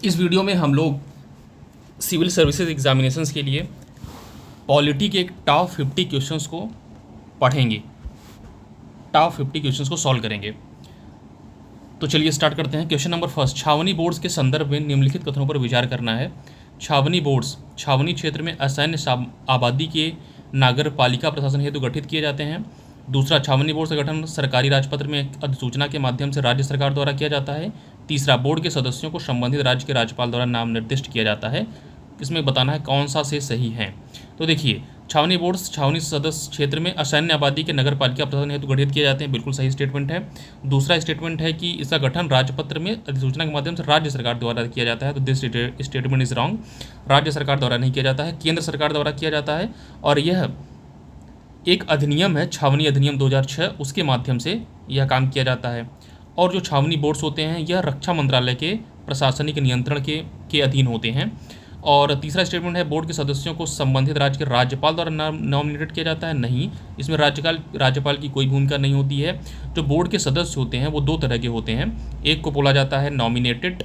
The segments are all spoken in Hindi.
इस वीडियो में हम लोग सिविल सर्विसेज एग्जामिनेशंस के लिए पॉलिटी के टॉप 50 क्वेश्चंस को पढ़ेंगे, टॉप 50 क्वेश्चंस को सॉल्व करेंगे। तो चलिए स्टार्ट करते हैं। क्वेश्चन नंबर फर्स्ट, छावनी बोर्ड्स के संदर्भ में निम्नलिखित कथनों पर विचार करना है। छावनी बोर्ड्स छावनी क्षेत्र में असैन्य आबादी के नागर पालिका प्रशासन हेतु गठित किए जाते हैं। दूसरा, छावनी बोर्ड का गठन सरकारी राजपत्र में एक अधिसूचना के माध्यम से राज्य सरकार द्वारा किया जाता है। तीसरा, बोर्ड के सदस्यों को संबंधित राज्य के राज्यपाल द्वारा नाम निर्दिष्ट किया जाता है। इसमें बताना है कौन सा से सही है। तो देखिए, छावनी बोर्ड्स छावनी सदस्य क्षेत्र में असैन्य आबादी के नगर पालिका प्रशासन हेतु गठित किए जाते हैं, बिल्कुल सही स्टेटमेंट है। दूसरा स्टेटमेंट है कि इसका गठन राजपत्र में अधिसूचना के माध्यम से राज्य सरकार द्वारा किया जाता है, तो दिस स्टेटमेंट इज रॉन्ग। राज्य सरकार द्वारा नहीं किया जाता है, केंद्र सरकार द्वारा किया जाता है। और यह एक अधिनियम है, छावनी अधिनियम 2006, उसके माध्यम से यह काम किया जाता है। और जो छावनी बोर्ड्स होते हैं यह रक्षा मंत्रालय के प्रशासनिक नियंत्रण के अधीन होते हैं। और तीसरा स्टेटमेंट है, बोर्ड के सदस्यों को संबंधित राज्य के राज्यपाल द्वारा नॉमिनेटेड किया जाता है। नहीं, इसमें राज्यपाल की कोई भूमिका नहीं होती है। जो बोर्ड के सदस्य होते हैं वो दो तरह के होते हैं, एक को बोला जाता है नॉमिनेटेड,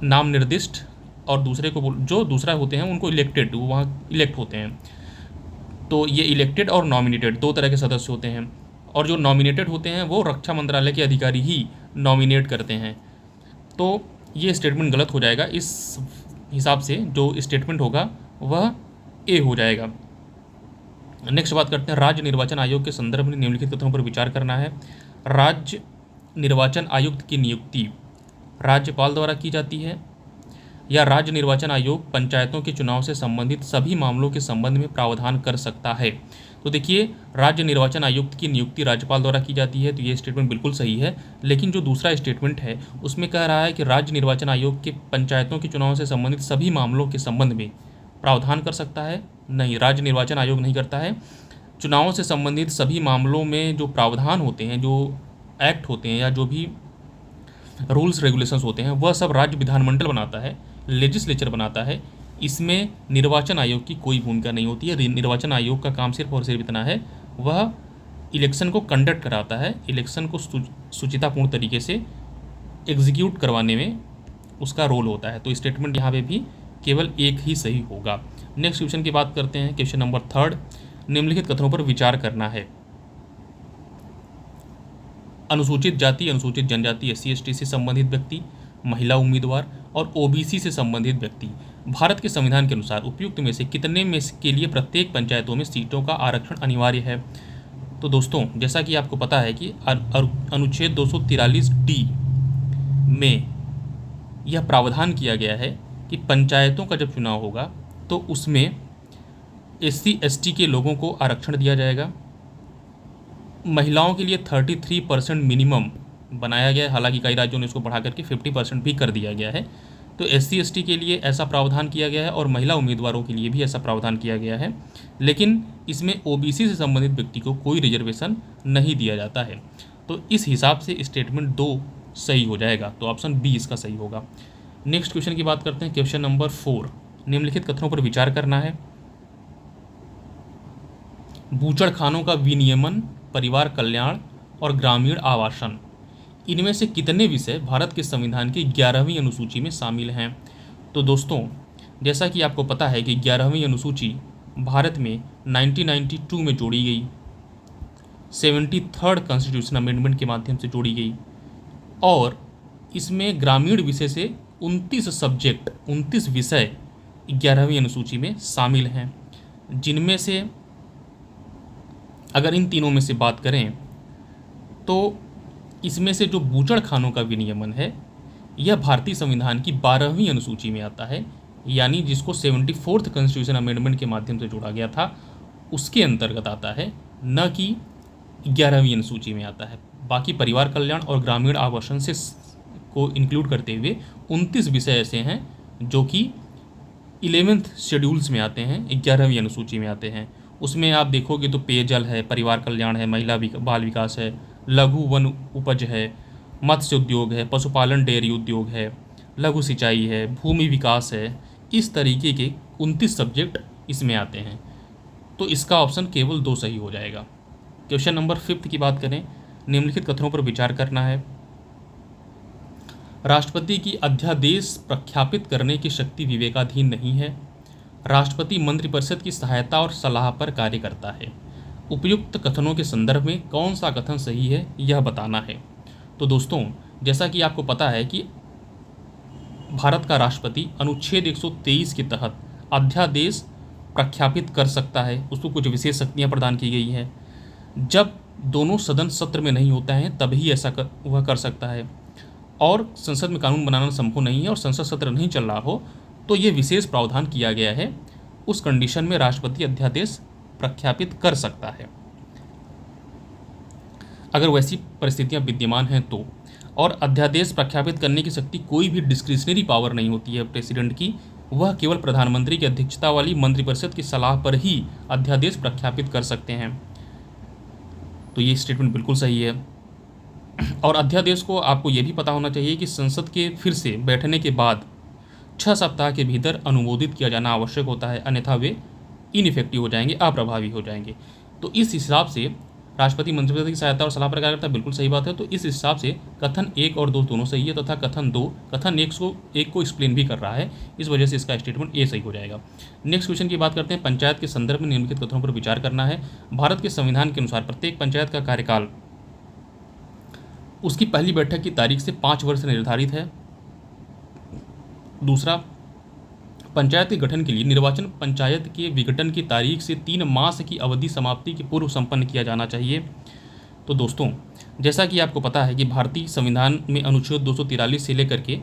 नाम निर्दिष्ट, और दूसरे को जो दूसरा होते हैं उनको इलेक्टेड, वो वहाँ इलेक्ट होते हैं। तो ये इलेक्टेड और नॉमिनेटेड दो तरह के सदस्य होते हैं। और जो नॉमिनेटेड होते हैं वो रक्षा मंत्रालय के अधिकारी ही नॉमिनेट करते हैं। तो ये स्टेटमेंट गलत हो जाएगा। इस हिसाब से जो स्टेटमेंट होगा वह ए हो जाएगा। नेक्स्ट बात करते हैं, राज्य निर्वाचन आयोग के संदर्भ में निम्नलिखित कथनों पर विचार करना है। राज्य निर्वाचन आयुक्त की नियुक्ति राज्यपाल द्वारा की जाती है, या राज्य निर्वाचन आयोग पंचायतों के चुनाव से संबंधित सभी मामलों के संबंध में प्रावधान कर सकता है। तो देखिए, राज्य निर्वाचन आयुक्त की नियुक्ति राज्यपाल द्वारा की जाती है, तो ये स्टेटमेंट बिल्कुल सही है। लेकिन जो दूसरा स्टेटमेंट है उसमें कह रहा है कि राज्य निर्वाचन आयोग के पंचायतों के चुनाव से संबंधित सभी मामलों के संबंध में प्रावधान कर सकता है। नहीं, राज्य निर्वाचन आयोग नहीं करता है। चुनावों से संबंधित सभी मामलों में जो प्रावधान होते हैं, जो एक्ट होते हैं, या जो भी रूल्स रेगुलेशंस होते हैं, वह सब राज्य विधानमंडल बनाता है, लेजिस्लेचर बनाता है। इसमें निर्वाचन आयोग की कोई भूमिका नहीं होती है। निर्वाचन आयोग का काम सिर्फ और सिर्फ इतना है, वह इलेक्शन को कंडक्ट कराता है, इलेक्शन को सुचितापूर्ण तरीके से एग्जीक्यूट करवाने में उसका रोल होता है। तो स्टेटमेंट यहाँ पे भी केवल एक ही सही होगा। नेक्स्ट क्वेश्चन की बात करते हैं। क्वेश्चन नंबर थर्ड, निम्नलिखित कथनों पर विचार करना है। अनुसूचित जाति, अनुसूचित जनजाति, SC/ST से संबंधित व्यक्ति, महिला उम्मीदवार और OBC से संबंधित व्यक्ति भारत के संविधान के अनुसार उपयुक्त में से कितने में के लिए प्रत्येक पंचायतों में सीटों का आरक्षण अनिवार्य है। तो दोस्तों, जैसा कि आपको पता है कि अनुच्छेद 243D में यह प्रावधान किया गया है कि पंचायतों का जब चुनाव होगा तो उसमें SC/ST के लोगों को आरक्षण दिया जाएगा। महिलाओं के लिए 33% मिनिमम बनाया गया है, हालांकि कई राज्यों ने इसको बढ़ा करके 50% भी कर दिया गया है। तो SC/ST के लिए ऐसा प्रावधान किया गया है और महिला उम्मीदवारों के लिए भी ऐसा प्रावधान किया गया है। लेकिन इसमें OBC से संबंधित व्यक्ति को कोई रिजर्वेशन नहीं दिया जाता है। तो इस हिसाब से स्टेटमेंट 2 सही हो जाएगा, तो ऑप्शन बी इसका सही होगा। नेक्स्ट क्वेश्चन की बात करते हैं। क्वेश्चन नंबर 4, निम्नलिखित कथनों पर विचार करना है। बूचड़खानों का विनियमन, परिवार कल्याण और ग्रामीण आवासन, इनमें से कितने विषय भारत के संविधान की 11वीं अनुसूची में शामिल हैं। तो दोस्तों, जैसा कि आपको पता है कि 11वीं अनुसूची भारत में 1992 में जोड़ी गई, 73rd कॉन्स्टिट्यूशन अमेंडमेंट के माध्यम से जोड़ी गई। और इसमें ग्रामीण विषय से 29 विषय 11वीं अनुसूची में शामिल हैं, जिनमें से अगर इन तीनों में से बात करें तो इसमें से जो बूचड़खानों का विनियमन है यह भारतीय संविधान की 12वीं अनुसूची में आता है, यानी जिसको 74th कॉन्स्टिट्यूशन अमेंडमेंट के माध्यम से जोड़ा गया था उसके अंतर्गत आता है, न कि 11वीं अनुसूची में आता है। बाकी परिवार कल्याण और ग्रामीण आवासन से को इंक्लूड करते हुए 29 विषय ऐसे हैं जो कि 11th शेड्यूल्स में आते हैं, 11वीं अनुसूची में आते हैं। उसमें आप देखोगे तो पेयजल है, परिवार कल्याण है, महिला बाल विकास है, लघु वन उपज है, मत्स्य उद्योग है, पशुपालन डेयरी उद्योग है, लघु सिंचाई है, भूमि विकास है। इस तरीके के 29 सब्जेक्ट इसमें आते हैं। तो इसका ऑप्शन केवल 2 सही हो जाएगा। क्वेश्चन नंबर 5 की बात करें, निम्नलिखित कथनों पर विचार करना है। राष्ट्रपति की अध्यादेश प्रख्यापित करने की शक्ति विवेकाधीन नहीं है। राष्ट्रपति मंत्रिपरिषद की सहायता और सलाह पर कार्य करता है। उपयुक्त कथनों के संदर्भ में कौन सा कथन सही है यह बताना है। तो दोस्तों, जैसा कि आपको पता है कि भारत का राष्ट्रपति अनुच्छेद 123 के तहत अध्यादेश प्रख्यापित कर सकता है, उसको कुछ विशेष शक्तियाँ प्रदान की गई हैं। जब दोनों सदन सत्र में नहीं होता है तभी ऐसा वह कर सकता है, और संसद में कानून बनाना संभव नहीं है और संसद सत्र नहीं चल रहा हो तो ये विशेष प्रावधान किया गया है। उस कंडीशन में राष्ट्रपति अध्यादेश प्रख्यापित कर सकता है अगर वैसी परिस्थितियां विद्यमान हैं तो। और अध्यादेश प्रख्यापित करने की शक्ति कोई भी डिस्क्रिशनरी पावर नहीं होती है प्रेसिडेंट की, वह केवल प्रधानमंत्री की अध्यक्षता वाली मंत्रिपरिषद की सलाह पर ही अध्यादेश प्रख्यापित कर सकते हैं। तो ये स्टेटमेंट बिल्कुल सही है। और अध्यादेश को आपको ये भी पता होना चाहिए कि संसद के फिर से बैठने के बाद 6 सप्ताह के भीतर अनुमोदित किया जाना आवश्यक होता है, अन्यथा वे इनइफेक्टिव हो जाएंगे, अप्रभावी हो जाएंगे। तो इस हिसाब से राष्ट्रपति मंत्रिपरिषद की सहायता और सलाह पर कार्य करता है, बिल्कुल सही बात है। तो इस हिसाब से कथन 1 और 2 दोनों सही है, तथा कथन 2 कथन 1 को एक्सप्लेन भी कर रहा है, इस वजह से इसका स्टेटमेंट ए सही हो जाएगा। नेक्स्ट क्वेश्चन की बात करते हैं। पंचायत के संदर्भ में निम्नलिखित कथनों पर विचार करना है। भारत के संविधान के अनुसार प्रत्येक पंचायत का कार्यकाल उसकी पहली बैठक की तारीख से 5 वर्ष निर्धारित है। दूसरा, पंचायत के गठन के लिए निर्वाचन पंचायत के विघटन की तारीख से 3 मास की अवधि समाप्ति के पूर्व संपन्न किया जाना चाहिए। तो दोस्तों, जैसा कि आपको पता है कि भारतीय संविधान में अनुच्छेद 243 से लेकर के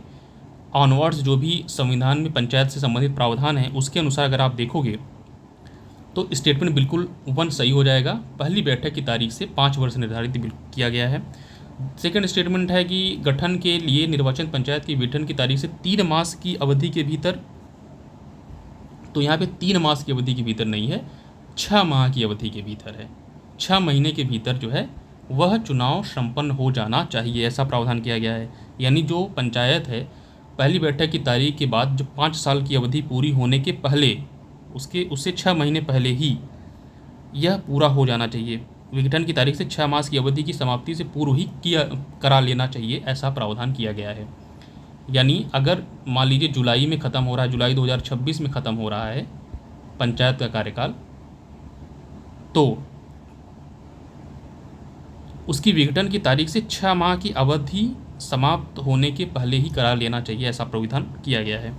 ऑनवर्ड्स जो भी संविधान में पंचायत से संबंधित प्रावधान है उसके अनुसार अगर आप देखोगे तो स्टेटमेंट बिल्कुल 1 सही हो जाएगा। पहली बैठक की तारीख से 5 वर्ष निर्धारित किया गया है। सेकंड स्टेटमेंट है कि गठन के लिए निर्वाचन पंचायत के विघटन की तारीख से 3 मास की अवधि के भीतर, तो यहाँ पे 3 मास की अवधि के भीतर नहीं है, 6 माह की अवधि के भीतर है। 6 महीने के भीतर जो है वह चुनाव संपन्न हो जाना चाहिए, ऐसा प्रावधान किया गया है। यानी जो पंचायत है पहली बैठक की तारीख के बाद जो 5 साल की अवधि पूरी होने के पहले उससे 6 महीने पहले ही यह पूरा हो जाना चाहिए। विघटन की तारीख से 6 मास की अवधि की समाप्ति से पूर्व ही करा लेना चाहिए, ऐसा प्रावधान किया गया है। यानी अगर मान लीजिए जुलाई में ख़त्म हो रहा है, जुलाई 2026 में ख़त्म हो रहा है पंचायत का कार्यकाल, तो उसकी विघटन की तारीख से 6 माह की अवधि समाप्त होने के पहले ही करा लेना चाहिए, ऐसा प्रावधान किया गया है।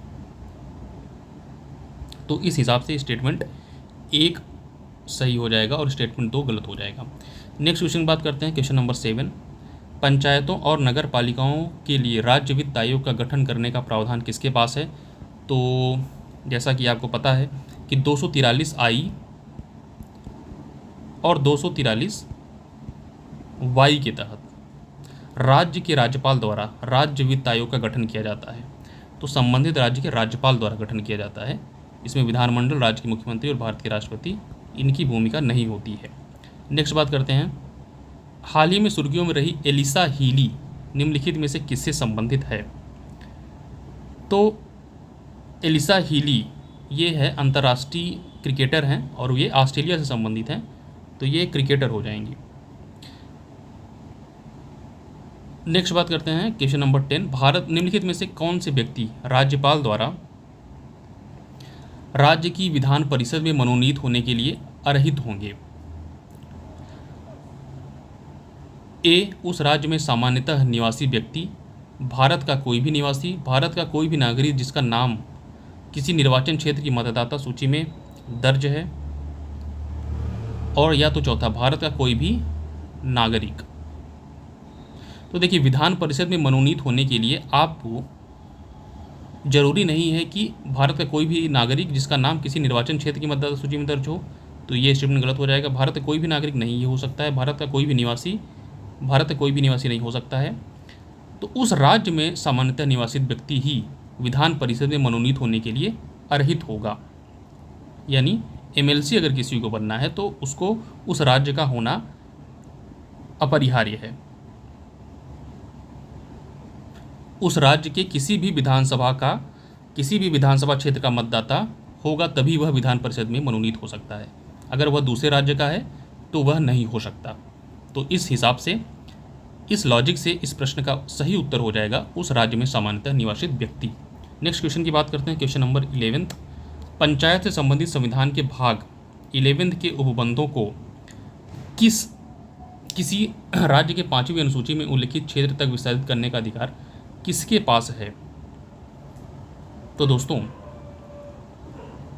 तो इस हिसाब से स्टेटमेंट 1 सही हो जाएगा और स्टेटमेंट 2 गलत हो जाएगा। नेक्स्ट क्वेश्चन की बात करते हैं, क्वेश्चन नंबर 7। पंचायतों और नगर पालिकाओं के लिए राज्य वित्त आयोग का गठन करने का प्रावधान किसके पास है? तो जैसा कि आपको पता है कि 243 आई और 243 वाई के तहत राज्य के राज्यपाल द्वारा राज्य वित्त आयोग का गठन किया जाता है। तो संबंधित राज्य के राज्यपाल द्वारा गठन किया जाता है। इसमें विधानमंडल, राज्य के मुख्यमंत्री और भारत के राष्ट्रपति, इनकी भूमिका नहीं होती है। नेक्स्ट बात करते हैं, हाल ही में सुर्खियों में रही एलिसा हीली निम्नलिखित में से किससे संबंधित है? तो एलिसा हीली ये है अंतर्राष्ट्रीय क्रिकेटर हैं और ये ऑस्ट्रेलिया से संबंधित हैं, तो ये क्रिकेटर हो जाएंगी। नेक्स्ट बात करते हैं, क्वेश्चन नंबर 10। भारत निम्नलिखित में से कौन से व्यक्ति राज्यपाल द्वारा राज्य की विधान परिषद में मनोनीत होने के लिए अर्हित होंगे? ए, उस राज्य में सामान्यतः निवासी व्यक्ति, भारत का कोई भी निवासी, भारत का कोई भी नागरिक जिसका नाम किसी निर्वाचन क्षेत्र की मतदाता सूची में दर्ज है, और या तो चौथा, भारत का कोई भी नागरिक। तो देखिए, विधान परिषद में मनोनीत होने के लिए आपको जरूरी नहीं है कि भारत का कोई भी नागरिक जिसका नाम किसी निर्वाचन क्षेत्र की मतदाता सूची में दर्ज हो, तो ये स्टेटमेंट गलत हो जाएगा। भारत का कोई भी नागरिक नहीं हो सकता है, भारत का कोई भी निवासी नहीं हो सकता है। तो उस राज्य में सामान्यतः निवासित व्यक्ति ही विधान परिषद में मनोनीत होने के लिए अर्हित होगा। यानी एमएलसी अगर किसी को बनना है तो उसको उस राज्य का होना अपरिहार्य है। उस राज्य के किसी भी विधानसभा क्षेत्र का मतदाता होगा, तभी वह विधान परिषद में मनोनीत हो सकता है। अगर वह दूसरे राज्य का है तो वह नहीं हो सकता। तो इस हिसाब से इस लॉजिक से इस प्रश्न का सही उत्तर हो जाएगा उस राज्य में सामान्यतः निवासित व्यक्ति। नेक्स्ट क्वेश्चन की बात करते हैं, क्वेश्चन नंबर 11। पंचायत से संबंधित संविधान के भाग 11 के उपबंधों को किसी राज्य के 5वीं अनुसूची में उल्लिखित क्षेत्र तक विस्तारित करने का अधिकार किसके पास है? तो दोस्तों,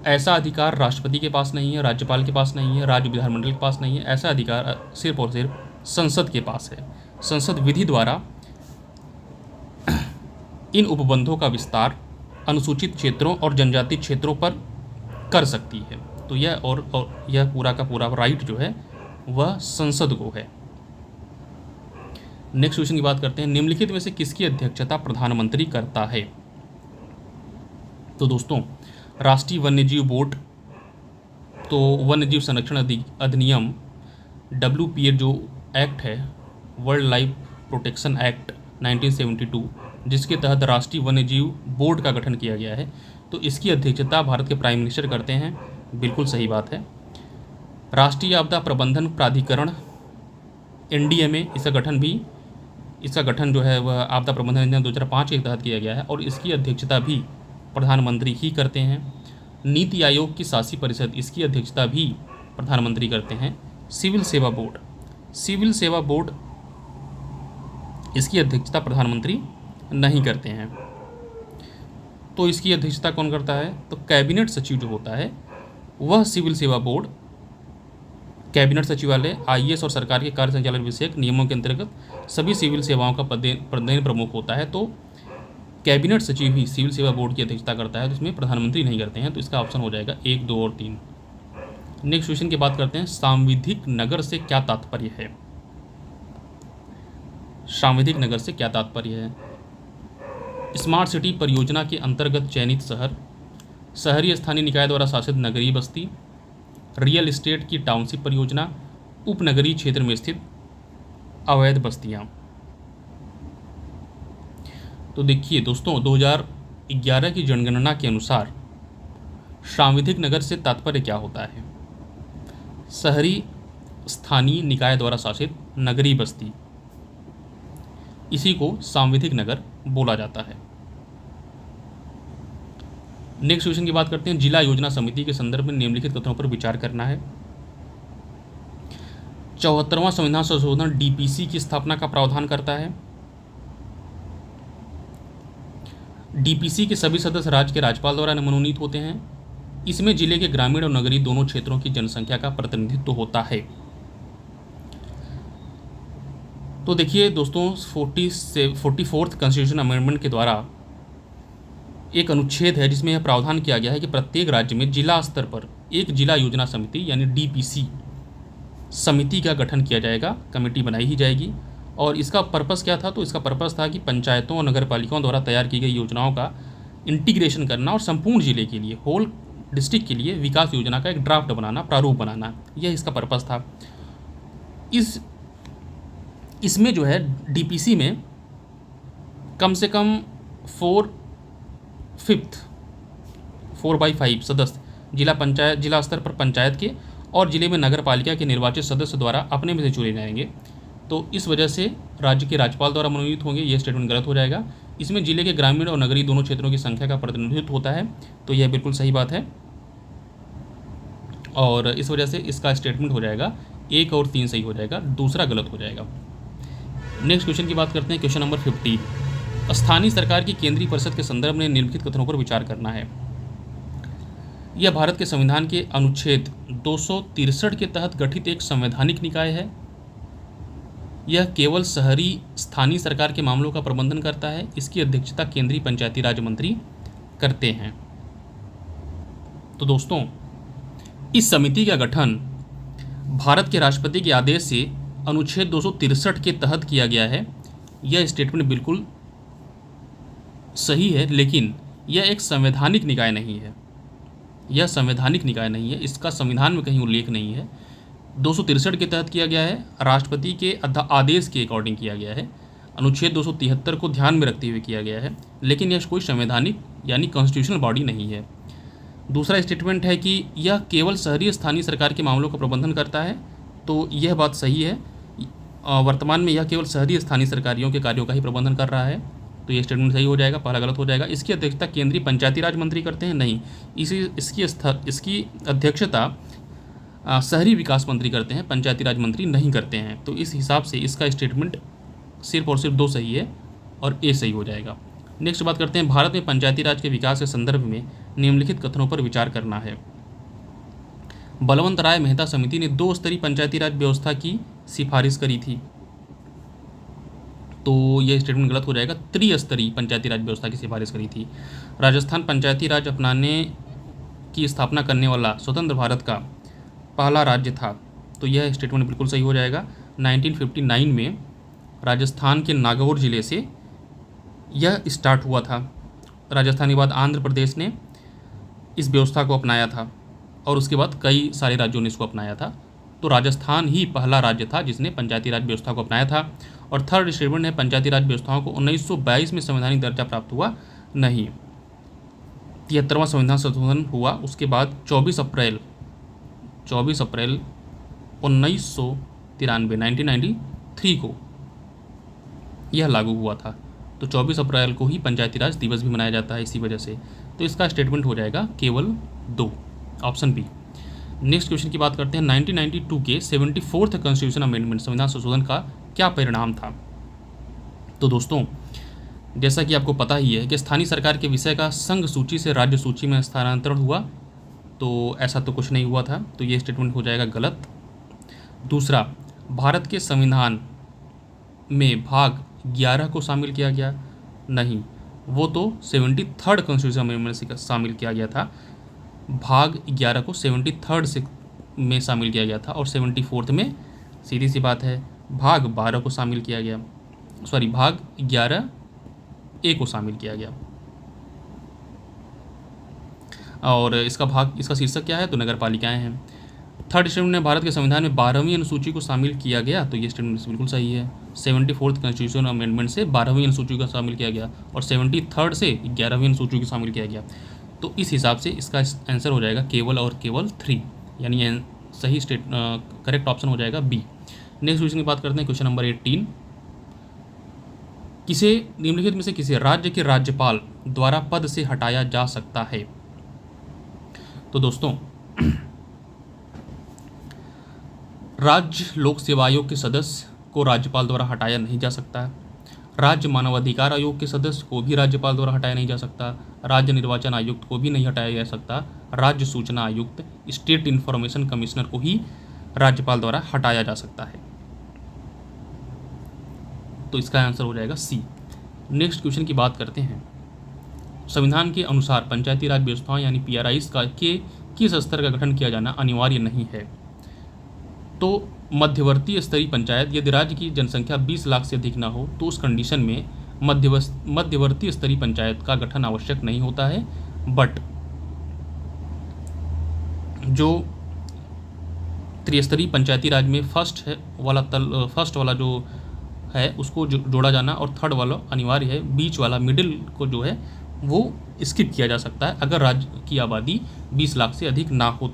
ऐसा अधिकार राष्ट्रपति के पास नहीं है, राज्यपाल के पास नहीं है, राज्य विधानमंडल के पास नहीं है। ऐसा अधिकार सिर्फ और सिर्फ संसद के पास है। संसद विधि द्वारा इन उपबंधों का विस्तार अनुसूचित क्षेत्रों और जनजातीय क्षेत्रों पर कर सकती है। तो यह पूरा का पूरा राइट जो है वह संसद को है। नेक्स्ट क्वेश्चन की बात करते हैं, निम्नलिखित में से किसकी अध्यक्षता प्रधानमंत्री करता है? तो दोस्तों, राष्ट्रीय वन्यजीव बोर्ड, तो वन्यजीव संरक्षण अधिनियम WPA जो एक्ट है, वर्ल्ड लाइफ प्रोटेक्शन एक्ट 1972, जिसके तहत राष्ट्रीय वन्यजीव बोर्ड का गठन किया गया है, तो इसकी अध्यक्षता भारत के प्राइम मिनिस्टर करते हैं। बिल्कुल सही बात है। राष्ट्रीय आपदा प्रबंधन प्राधिकरण NDMA, इसका गठन जो है वह आपदा प्रबंधन अधिनियम 2005 के तहत किया गया है और इसकी अध्यक्षता भी प्रधानमंत्री ही करते हैं। नीति आयोग की शासी परिषद, इसकी अध्यक्षता भी प्रधानमंत्री करते हैं। सिविल सेवा बोर्ड, इसकी अध्यक्षता प्रधानमंत्री नहीं करते हैं। तो इसकी अध्यक्षता कौन करता है? तो कैबिनेट सचिव जो होता है वह सिविल सेवा बोर्ड, कैबिनेट सचिवालय, IAS और सरकार के कार्य संचालन विषयक नियमों के अंतर्गत सभी सिविल सेवाओं का पदेन प्रमुख होता है। तो कैबिनेट सचिव ही सिविल सेवा बोर्ड की अध्यक्षता करता है, जिसमें प्रधानमंत्री नहीं करते हैं। तो इसका ऑप्शन हो जाएगा 1, 2 और 3। नेक्स्ट क्वेश्चन की बात करते हैं, सांविधिक नगर से क्या तात्पर्य है? सांविधिक नगर से क्या तात्पर्य है? स्मार्ट सिटी परियोजना के अंतर्गत चयनित शहर, शहरी स्थानीय निकाय द्वारा शासित नगरीय बस्ती, रियल एस्टेट की टाउनशिप परियोजना, उपनगरीय क्षेत्र में स्थित अवैध बस्तियां। तो देखिए दोस्तों, 2011 की जनगणना के अनुसार सांविधिक नगर से तात्पर्य क्या होता है? शहरी स्थानीय निकाय द्वारा शासित नगरीय बस्ती, इसी को सांविधिक नगर बोला जाता है। नेक्स्ट क्वेश्चन की बात करते हैं, जिला योजना समिति के संदर्भ में निम्नलिखित कथनों पर विचार करना है। 74वां संविधान संशोधन DPC की स्थापना का प्रावधान करता है। DPC के सभी सदस्य राज्य के राज्यपाल द्वारा मनोनीत होते हैं। इसमें जिले के ग्रामीण और नगरीय दोनों क्षेत्रों की जनसंख्या का प्रतिनिधित्व होता है। तो देखिए दोस्तों, 44th कॉन्स्टिट्यूशन अमेंडमेंट के द्वारा एक अनुच्छेद है जिसमें यह प्रावधान किया गया है कि प्रत्येक राज्य में जिला स्तर पर एक जिला योजना समिति यानी DPC समिति का गठन किया जाएगा, कमेटी बनाई ही जाएगी। और इसका पर्पस क्या था? तो इसका पर्पस था कि पंचायतों और नगर पालिकाओं द्वारा तैयार की गई योजनाओं का इंटीग्रेशन करना और संपूर्ण जिले के लिए, होल डिस्ट्रिक्ट के लिए विकास योजना का एक ड्राफ्ट बनाना, प्रारूप बनाना, यह इसका पर्पस था। इसमें जो है DPC में कम से कम 4/5 सदस्य जिला स्तर पर पंचायत के और जिले में नगर पालिका के निर्वाचित सदस्य द्वारा अपने में से चुने जाएंगे। तो इस वजह से राज्य के राज्यपाल द्वारा मनोनीत होंगे, यह स्टेटमेंट गलत हो जाएगा। इसमें जिले के ग्रामीण और नगरीय दोनों क्षेत्रों की संख्या का प्रतिनिधित्व होता है, तो यह बिल्कुल सही बात है। और इस वजह से इसका स्टेटमेंट हो जाएगा 1 और 3 सही हो जाएगा, दूसरा गलत हो जाएगा। नेक्स्ट क्वेश्चन की बात करते हैं, क्वेश्चन नंबर 15। स्थानीय सरकार की केंद्रीय परिषद के संदर्भ में निम्नलिखित कथनों पर विचार करना है। यह भारत के संविधान के अनुच्छेद 263 के तहत गठित एक संवैधानिक निकाय है। यह केवल शहरी स्थानीय सरकार के मामलों का प्रबंधन करता है। इसकी अध्यक्षता केंद्रीय पंचायती राज मंत्री करते हैं। तो दोस्तों, इस समिति का गठन भारत के राष्ट्रपति के आदेश से अनुच्छेद 263 के तहत किया गया है। यह स्टेटमेंट बिल्कुल सही है, लेकिन यह एक संवैधानिक निकाय नहीं है। यह संवैधानिक निकाय नहीं है, इसका संविधान में कहीं उल्लेख नहीं है। 263 के तहत किया गया है, राष्ट्रपति के आदेश के अकॉर्डिंग किया गया है, अनुच्छेद 273 को ध्यान में रखते हुए किया गया है, लेकिन यह कोई संवैधानिक यानी कॉन्स्टिट्यूशनल बॉडी नहीं है। दूसरा स्टेटमेंट है कि यह केवल शहरी स्थानीय सरकार के मामलों का प्रबंधन करता है, तो यह बात सही है। वर्तमान में यह केवल शहरी स्थानीय सरकारियों के कार्यों का ही प्रबंधन कर रहा है, तो ये स्टेटमेंट सही हो जाएगा, पहला गलत हो जाएगा। इसकी अध्यक्षता केंद्रीय पंचायती राज मंत्री करते हैं, नहीं। इसकी अध्यक्षता शहरी विकास मंत्री करते हैं, पंचायती राज मंत्री नहीं करते हैं। तो इस हिसाब से इसका स्टेटमेंट सिर्फ और सिर्फ 2 सही है और ए सही हो जाएगा। नेक्स्ट बात करते हैं, भारत में पंचायती राज के विकास के संदर्भ में निम्नलिखित कथनों पर विचार करना है। बलवंत राय मेहता समिति ने 2 स्तरीय पंचायती राज व्यवस्था की सिफारिश करी थी, तो यह स्टेटमेंट गलत हो जाएगा। त्रिस्तरीय पंचायती राज व्यवस्था की सिफारिश करी थी। राजस्थान पंचायती राज अपनाने की स्थापना करने वाला स्वतंत्र भारत का पहला राज्य था, तो यह स्टेटमेंट बिल्कुल सही हो जाएगा। 1959 में राजस्थान के नागौर जिले से यह स्टार्ट हुआ था। राजस्थान के बाद आंध्र प्रदेश ने इस व्यवस्था को अपनाया था और उसके बाद कई सारे राज्यों ने इसको अपनाया था। तो राजस्थान ही पहला राज्य था जिसने पंचायती राज व्यवस्था को अपनाया था। और थर्ड स्टेटमेंट है, पंचायती राज व्यवस्थाओं को 1922 में संवैधानिक दर्जा प्राप्त हुआ नहीं। 73वां संविधान संशोधन हुआ, उसके बाद 24 अप्रैल 1993 को यह लागू हुआ था। तो 24 अप्रैल को ही पंचायती राज दिवस भी मनाया जाता है इसी वजह से। तो इसका स्टेटमेंट हो जाएगा केवल 2, ऑप्शन बी। नेक्स्ट क्वेश्चन की बात करते हैं, 1992 के 74th कॉन्स्टिट्यूशन अमेंडमेंट संविधान संशोधन का क्या परिणाम था। तो दोस्तों, जैसा कि आपको पता ही है कि स्थानीय सरकार के विषय का संघ सूची से राज्य सूची में स्थानांतरण हुआ, तो ऐसा तो कुछ नहीं हुआ था, तो ये स्टेटमेंट हो जाएगा गलत। दूसरा, भारत के संविधान में भाग 11 को शामिल किया गया, नहीं, वो तो 73rd कॉन्स्टिट्यूशन अमेंडमेंट से शामिल किया गया था। भाग 11 को 73rd से में शामिल किया गया था और 74th में सीधी सी बात है भाग 12 को शामिल किया गया, भाग 11A को शामिल किया गया। और इसका शीर्षक क्या है, तो नगर पालिकाएँ हैं। थर्ड स्टेटमेंट ने भारत के संविधान में 12वीं अनुसूची को शामिल किया गया, तो ये स्टेटमेंट बिल्कुल सही है। 74th कॉन्स्टिट्यूशन अमेंडमेंट से 12वीं अनुसूची को शामिल किया गया और 73rd से 11वीं अनुसूची को शामिल किया गया। तो इस हिसाब से इसका आंसर हो जाएगा केवल और केवल 3, यानी सही करेक्ट ऑप्शन हो जाएगा बी। नेक्स्ट क्वेश्चन की बात करते हैं, क्वेश्चन नंबर 18। किसे निम्नलिखित में से किसी राज्य के राज्यपाल द्वारा पद से हटाया जा सकता है। तो दोस्तों, राज्य लोक सेवा आयोग के सदस्य को राज्यपाल द्वारा हटाया नहीं जा सकता है। राज्य मानवाधिकार आयोग के सदस्य को भी राज्यपाल द्वारा हटाया नहीं जा सकता। राज्य निर्वाचन आयुक्त को भी नहीं हटाया जा सकता। राज्य सूचना आयुक्त, स्टेट इंफॉर्मेशन कमिश्नर को ही राज्यपाल द्वारा हटाया जा सकता है। तो इसका आंसर हो जाएगा सी। नेक्स्ट क्वेश्चन की बात करते हैं, संविधान के अनुसार पंचायती राज व्यवस्थाओं यानी PRIs का के किस स्तर का गठन किया जाना अनिवार्य नहीं है। तो मध्यवर्ती स्तरीय पंचायत, यदि राज्य की जनसंख्या 20 लाख से अधिक ना हो तो उस कंडीशन में मध्यवर्ती स्तरीय पंचायत का गठन आवश्यक नहीं होता है। बट जो त्रिस्तरीय पंचायती राज में फर्स्ट वाला जो है उसको जोड़ा जाना और थर्ड वाला अनिवार्य है। बीच वाला मिडिल को जो है वो स्किप किया जा सकता है अगर राज्य की आबादी 20 लाख से अधिक ना हो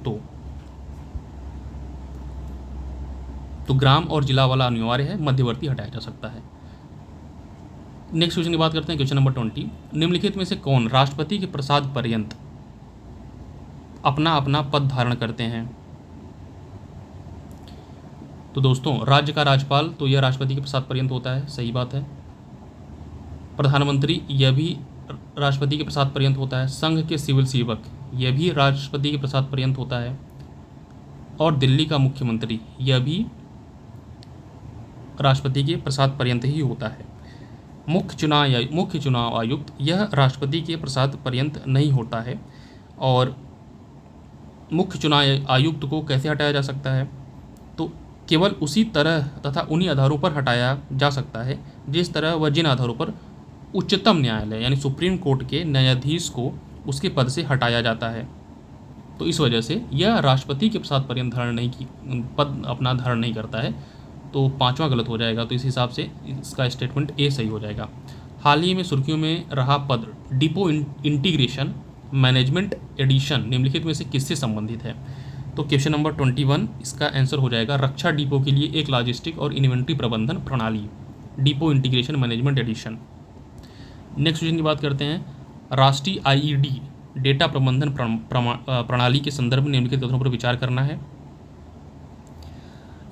तो ग्राम और जिला वाला अनिवार्य है, मध्यवर्ती हटाया जा सकता है। नेक्स्ट क्वेश्चन की बात करते हैं, क्वेश्चन नंबर 20। निम्नलिखित में से कौन राष्ट्रपति के प्रसाद पर्यंत अपना अपना पद धारण करते हैं। तो दोस्तों, राज्य का राज्यपाल तो यह राष्ट्रपति के प्रसाद पर्यंत होता है, सही बात है। प्रधानमंत्री यह भी राष्ट्रपति के प्रसाद पर्यंत होता है। संघ के सिविल सेवक यह भी राष्ट्रपति के प्रसाद पर्यंत होता है। और दिल्ली का मुख्यमंत्री यह भी राष्ट्रपति के प्रसाद पर्यंत ही होता है। मुख्य चुनाव आयुक्त यह राष्ट्रपति के प्रसाद पर्यंत नहीं होता है। और मुख्य चुनाव आयुक्त को कैसे हटाया जा सकता है, तो केवल उसी तरह तथा उन्हीं आधारों पर हटाया जा सकता है जिस तरह वह जिन आधारों पर उच्चतम न्यायालय यानी सुप्रीम कोर्ट के न्यायाधीश को उसके पद से हटाया जाता है। तो इस वजह से यह राष्ट्रपति के प्रसाद पर्यंत पद अपना धारण नहीं करता है। तो 5वां गलत हो जाएगा। तो इस हिसाब से इसका स्टेटमेंट ए सही हो जाएगा। हाल ही में सुर्खियों में रहा पद डिपो इंटीग्रेशन मैनेजमेंट एडिशन निम्नलिखित में से किससे संबंधित है। तो क्वेश्चन नंबर 21 इसका आंसर हो जाएगा रक्षा डिपो के लिए एक लॉजिस्टिक और इन्वेंट्री प्रबंधन प्रणाली, depot integration management edition. Next question की बात करते हैं, राष्ट्रीय आईईडी डेटा प्रबंधन प्रणाली के संदर्भ में निम्नलिखित कथनों पर विचार करना है।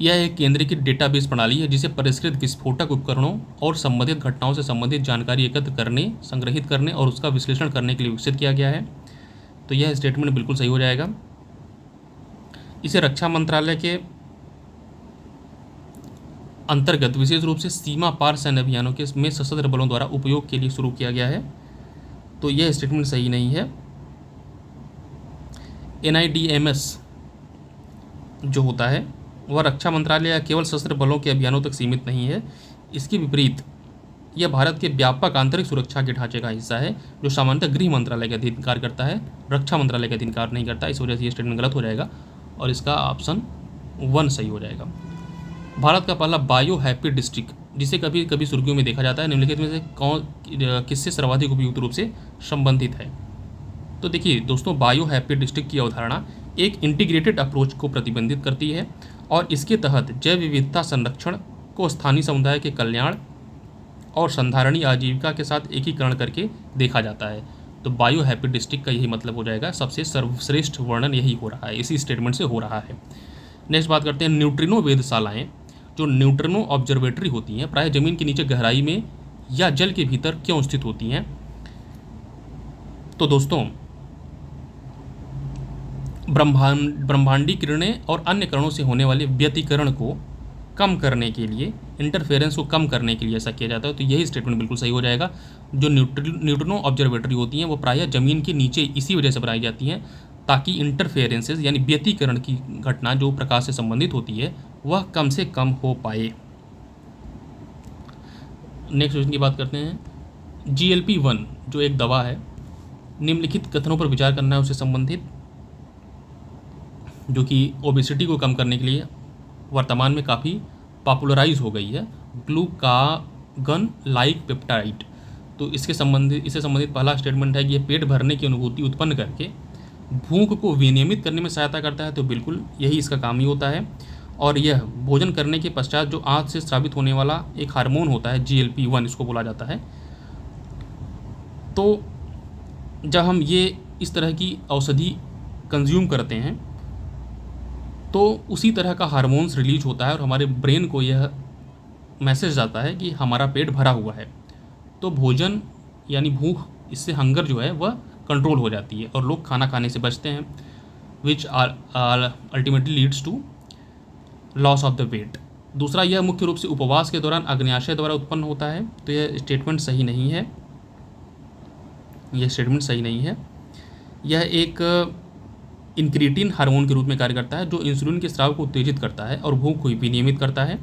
यह एक केंद्रीकृत डेटाबेस प्रणाली है जिसे परिष्कृत विस्फोटक उपकरणों और संबंधित घटनाओं से संबंधित जानकारी एकत्र करने, संग्रहित करने और उसका विश्लेषण करने के लिए विकसित किया गया है। तो यह स्टेटमेंट बिल्कुल सही हो जाएगा। इसे रक्षा मंत्रालय के अंतर्गत विशेष रूप से सीमा पार सैन्य अभियानों के में सशस्त्र बलों द्वारा उपयोग के लिए शुरू किया गया है। तो यह स्टेटमेंट सही नहीं है। NIDMS जो होता है वह रक्षा मंत्रालय या केवल सशस्त्र बलों के अभियानों तक सीमित नहीं है। इसके विपरीत यह भारत के व्यापक आंतरिक सुरक्षा के ढांचे का हिस्सा है जो सामान्यतः गृह मंत्रालय के अधीन कार्य करता है, रक्षा मंत्रालय के अधीन कार्य नहीं करता। इस वजह से ये स्टेटमेंट गलत हो जाएगा और इसका ऑप्शन 1 सही हो जाएगा। भारत का पहला बायो हैप्पी डिस्ट्रिक्ट जिसे कभी कभी सुर्खियों में देखा जाता है, निम्नलिखित में से किससे सर्वाधिक उपयुक्त रूप से संबंधित है। तो देखिए दोस्तों, बायो हैप्पी डिस्ट्रिक्ट की अवधारणा एक इंटीग्रेटेड अप्रोच को प्रतिबंधित करती है और इसके तहत जैव विविधता संरक्षण को स्थानीय समुदाय के कल्याण और संधारणीय आजीविका के साथ एकीकरण करके देखा जाता है। तो बायो हैप्पी डिस्ट्रिक्ट का यही मतलब हो जाएगा, सबसे सर्वश्रेष्ठ वर्णन यही हो रहा है, इसी स्टेटमेंट से हो रहा है। नेक्स्ट बात करते हैं, न्यूट्रिनो वेधशालाएँ जो न्यूट्रिनो ऑब्जर्वेटरी होती हैं प्रायः जमीन के नीचे गहराई में या जल के भीतर क्यों स्थित होती हैं। तो दोस्तों, ब्रह्मांडीय किरणें और अन्य कणों से होने वाले व्यतिकरण को कम करने के लिए, इंटरफेरेंस को कम करने के लिए ऐसा किया जाता है। तो यही स्टेटमेंट बिल्कुल सही हो जाएगा। जो न्यूट्रिनो ऑब्जर्वेटरी होती हैं वो प्रायः ज़मीन के नीचे इसी वजह से बनाई जाती हैं ताकि इंटरफेरेंसेस यानी व्यतिकरण की घटना जो प्रकाश से संबंधित होती है वह कम से कम हो पाए। नेक्स्ट क्वेश्चन की बात करते हैं, GLP-1 जो एक दवा है, निम्नलिखित कथनों पर विचार करना है उससे संबंधित, जो कि ओबेसिटी को कम करने के लिए वर्तमान में काफ़ी पॉपुलराइज हो गई है, ग्लूकागन लाइक पेप्टाइड। तो इससे संबंधित पहला स्टेटमेंट है कि यह पेट भरने की अनुभूति उत्पन्न करके भूख को विनियमित करने में सहायता करता है। तो बिल्कुल यही इसका काम ही होता है। और यह भोजन करने के पश्चात जो आँत से स्रावित होने वाला एक हार्मोन होता है, GLP-1 इसको बोला जाता है। तो जब हम ये इस तरह की औषधि कंज्यूम करते हैं तो उसी तरह का हार्मोन्स रिलीज होता है और हमारे ब्रेन को यह मैसेज जाता है कि हमारा पेट भरा हुआ है। तो भोजन यानी भूख, इससे हंगर जो है वह कंट्रोल हो जाती है और लोग खाना खाने से बचते हैं, which ultimately leads to loss of the weight. दूसरा, यह मुख्य रूप से उपवास के दौरान अग्न्याशय द्वारा उत्पन्न होता है। तो यह स्टेटमेंट सही नहीं है, यह स्टेटमेंट सही नहीं है। यह एक इंक्रीटिन हार्मोन के रूप में कार्य करता है जो इंसुलिन के स्राव को उत्तेजित करता है और भूख को विनियमित करता है।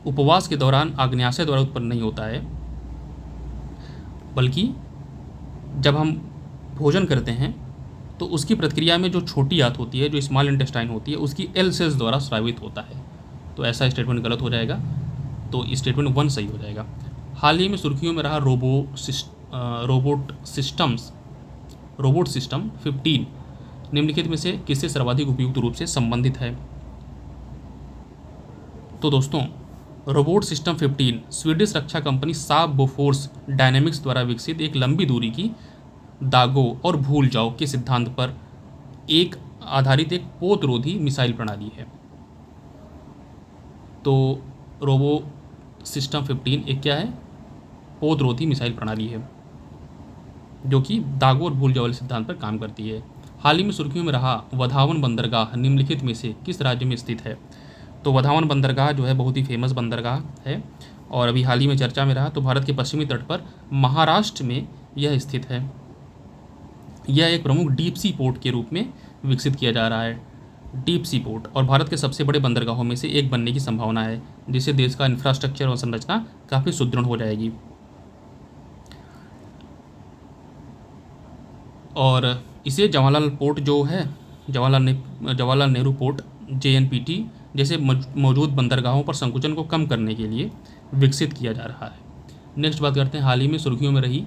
उपवास के दौरान अग्न्याशय द्वारा उत्पन्न नहीं होता है, बल्कि जब हम भोजन करते हैं तो उसकी प्रतिक्रिया में जो छोटी आंत होती है, जो स्मॉल इंटेस्टाइन होती है, उसकी एल सेल्स द्वारा स्रावित होता है। तो ऐसा स्टेटमेंट गलत हो जाएगा। तो स्टेटमेंट 1 सही हो जाएगा। हाल ही में सुर्खियों में रहा रोबोट सिस्टम 15 निम्नलिखित में से किससे सर्वाधिक उपयुक्त रूप से संबंधित है। तो दोस्तों, रोबोट सिस्टम 15 स्वीडिश रक्षा कंपनी साब बोफोर्स डायनेमिक्स द्वारा विकसित एक लंबी दूरी की दागो और भूल जाओ के सिद्धांत पर आधारित एक पोतरोधी मिसाइल प्रणाली है। तो रोबो सिस्टम 15 एक क्या है, पोतरोधी मिसाइल प्रणाली है जो कि दागो और भूल जाओ वाले सिद्धांत पर काम करती है। हाल ही में सुर्खियों में रहा वधावन बंदरगाह निम्नलिखित में से किस राज्य में स्थित है। तो वधावन बंदरगाह जो है बहुत ही फेमस बंदरगाह है और अभी हाल ही में चर्चा में रहा। तो भारत के पश्चिमी तट पर महाराष्ट्र में यह स्थित है। यह एक प्रमुख डीप सी पोर्ट के रूप में विकसित किया जा रहा है, डीप सी पोर्ट, और भारत के सबसे बड़े बंदरगाहों में से एक बनने की संभावना है, जिससे देश का इंफ्रास्ट्रक्चर और संरचना काफ़ी सुदृढ़ हो जाएगी। और इसे जवाहरलाल पोर्ट जो है, जवाहरलाल नेहरू पोर्ट JNPT जैसे मौजूद बंदरगाहों पर संकुचन को कम करने के लिए विकसित किया जा रहा है। नेक्स्ट बात करते हैं, हाल ही में सुर्खियों में रही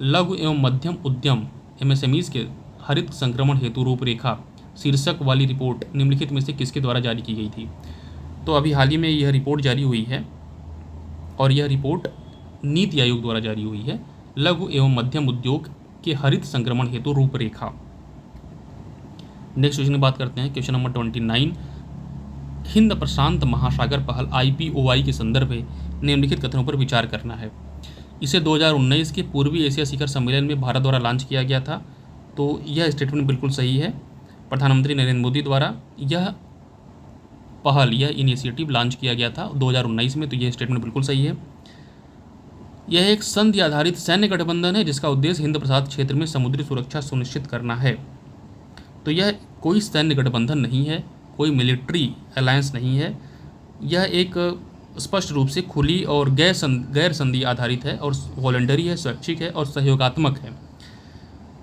लघु एवं मध्यम उद्यम MSMEs के हरित संक्रमण हेतु रूपरेखा शीर्षक वाली रिपोर्ट निम्नलिखित में से किसके द्वारा जारी की गई थी? तो अभी हाल ही में यह रिपोर्ट जारी हुई है और यह रिपोर्ट नीति आयोग द्वारा जारी हुई है। लघु एवं मध्यम उद्योग के हरित संक्रमण हेतु रूपरेखा। नेक्स्ट क्वेश्चन की बात करते हैं, क्वेश्चन नंबर 29। हिंद प्रशांत महासागर पहल IPOI के संदर्भ में निम्नलिखित कथनों पर विचार करना है। इसे 2019 के पूर्वी एशिया शिखर सम्मेलन में भारत द्वारा लॉन्च किया गया था। तो यह स्टेटमेंट बिल्कुल सही है। प्रधानमंत्री नरेंद्र मोदी द्वारा यह पहल, यह इनिशिएटिव लॉन्च किया गया था 2019 में। तो यह स्टेटमेंट बिल्कुल सही है। यह एक संधि आधारित सैन्य गठबंधन है जिसका उद्देश्य हिंद प्रशांत क्षेत्र में समुद्री सुरक्षा सुनिश्चित करना है। तो यह कोई सैन्य गठबंधन नहीं है, कोई मिलिट्री अलायंस नहीं है। यह एक स्पष्ट रूप से खुली और गैर संधि आधारित है और वॉलंटरी है, स्वैच्छिक है और सहयोगात्मक है।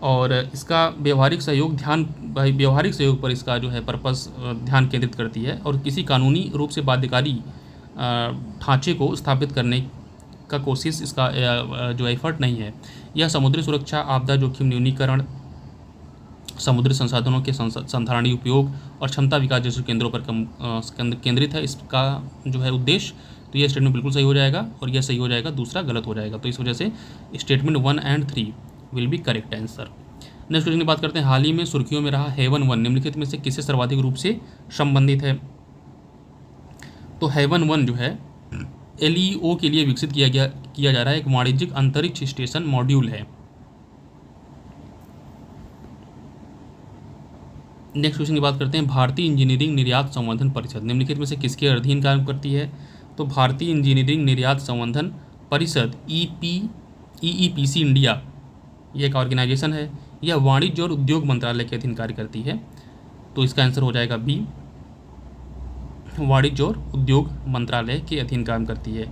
और इसका व्यवहारिक सहयोग पर इसका जो है पर्पस ध्यान केंद्रित करती है और किसी कानूनी रूप से बाध्यकारी ढांचे को स्थापित करने का कोशिश इसका जो एफर्ट नहीं है। यह समुद्री सुरक्षा, आपदा जोखिम न्यूनीकरण, समुद्री संसाधनों के संधारणीय उपयोग और क्षमता विकास जैसे केंद्रों पर केंद्रित है इसका जो है उद्देश्य। तो यह स्टेटमेंट बिल्कुल सही हो जाएगा और यह सही हो जाएगा, दूसरा गलत हो जाएगा। तो इस वजह से स्टेटमेंट 1 और 3 will be correct answer. Next question की बात करते हैं, हाल ही में सुर्खियों में रहा हेवन 1 निम्नलिखित में से किससे सर्वाधिक रूप से संबंधित है? तो हेवन 1 जो है LEO के लिए विकसित किया जा रहा है, एक वाणिज्यिक अंतरिक्ष स्टेशन मॉड्यूल है। नेक्स्ट क्वेश्चन की बात करते हैं, भारतीय इंजीनियरिंग निर्यात संवर्धन परिषद निम्नलिखित में से किसके अधीन काम करती है? तो भारतीय इंजीनियरिंग निर्यात संवर्धन परिषद EEPC इंडिया, ये एक ऑर्गेनाइजेशन है। यह वाणिज्य और उद्योग मंत्रालय के अधीन कार्य करती है। तो इसका आंसर हो जाएगा बी, वाणिज्य और उद्योग मंत्रालय के अधीन काम करती है।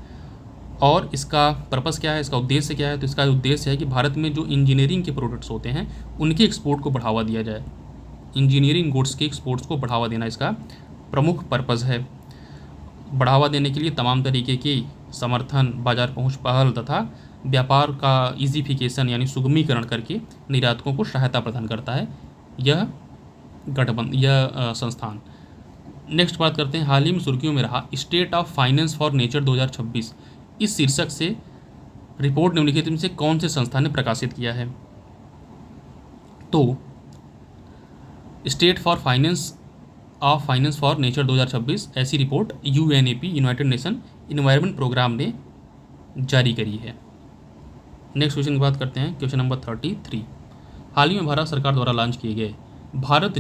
और इसका पर्पस क्या है, इसका उद्देश्य क्या है? तो इसका उद्देश्य है कि भारत में जो इंजीनियरिंग के प्रोडक्ट्स होते हैं उनके एक्सपोर्ट को बढ़ावा दिया जाए। इंजीनियरिंग गुड्स के एक्सपोर्ट्स को बढ़ावा देना इसका प्रमुख पर्पस है। बढ़ावा देने के लिए तमाम तरीके की समर्थन, बाजार पहुंच पहल तथा व्यापार का ईजीफिकेशन यानी सुगमीकरण करके निर्यातकों को सहायता प्रदान करता है यह संस्थान। नेक्स्ट बात करते हैं, हाल ही में सुर्खियों में रहा state of finance for nature 2026 इस शीर्षक से रिपोर्ट निम्नलिखित में से कौन से संस्थान ने प्रकाशित किया है? तो state of finance for nature 2026 ऐसी report UNEP united nation environment programme ने जारी करी है। नेक्स्ट क्वेश्चन की बात करते हैं, क्वेश्चन नंबर 33। हाल ही में भारत सरकार द्वारा लॉन्च किए गए भारत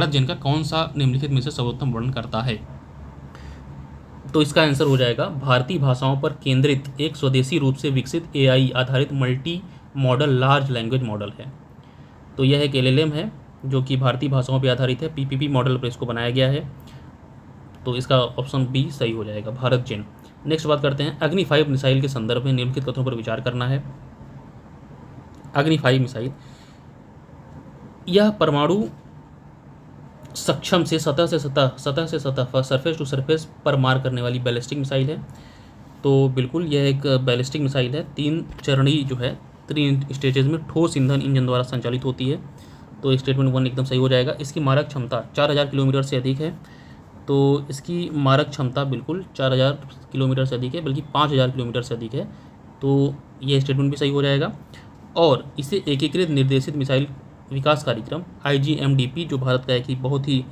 जेन का कौन सा निम्नलिखित में से सर्वोत्तम वर्णन करता है? तो इसका आंसर हो जाएगा भारतीय भाषाओं पर केंद्रित एक स्वदेशी रूप से विकसित AI आधारित multi modal large language model है। तो यह एक LLM है जो कि भारतीय भाषाओं पर आधारित है। PPP मॉडल पर इसको बनाया गया है। तो इसका ऑप्शन बी सही हो जाएगा, भारत जेन। नेक्स्ट बात करते हैं, अग्नि 5 मिसाइल के संदर्भ में निम्नलिखित कथनों पर विचार करना है। अग्नि 5 मिसाइल यह परमाणु सक्षम से सतह से सतह सरफेस टू सरफेस पर मार करने वाली बैलिस्टिक मिसाइल है। तो बिल्कुल यह एक बैलिस्टिक मिसाइल है। 3 चरणीय जो है 3 स्टेजेस में ठोस ईंधन इंजन द्वारा संचालित होती है। तो स्टेटमेंट 1 एकदम सही हो जाएगा। इसकी मारक क्षमता 4000 किलोमीटर से अधिक है। तो इसकी मारक क्षमता बिल्कुल 4000 किलोमीटर से अधिक है, बल्कि 5000 किलोमीटर से अधिक है। तो ये स्टेटमेंट भी सही हो जाएगा। और इसे एकीकृत निर्देशित मिसाइल विकास कार्यक्रम IGMDP जो भारत का एक ही बहुत ही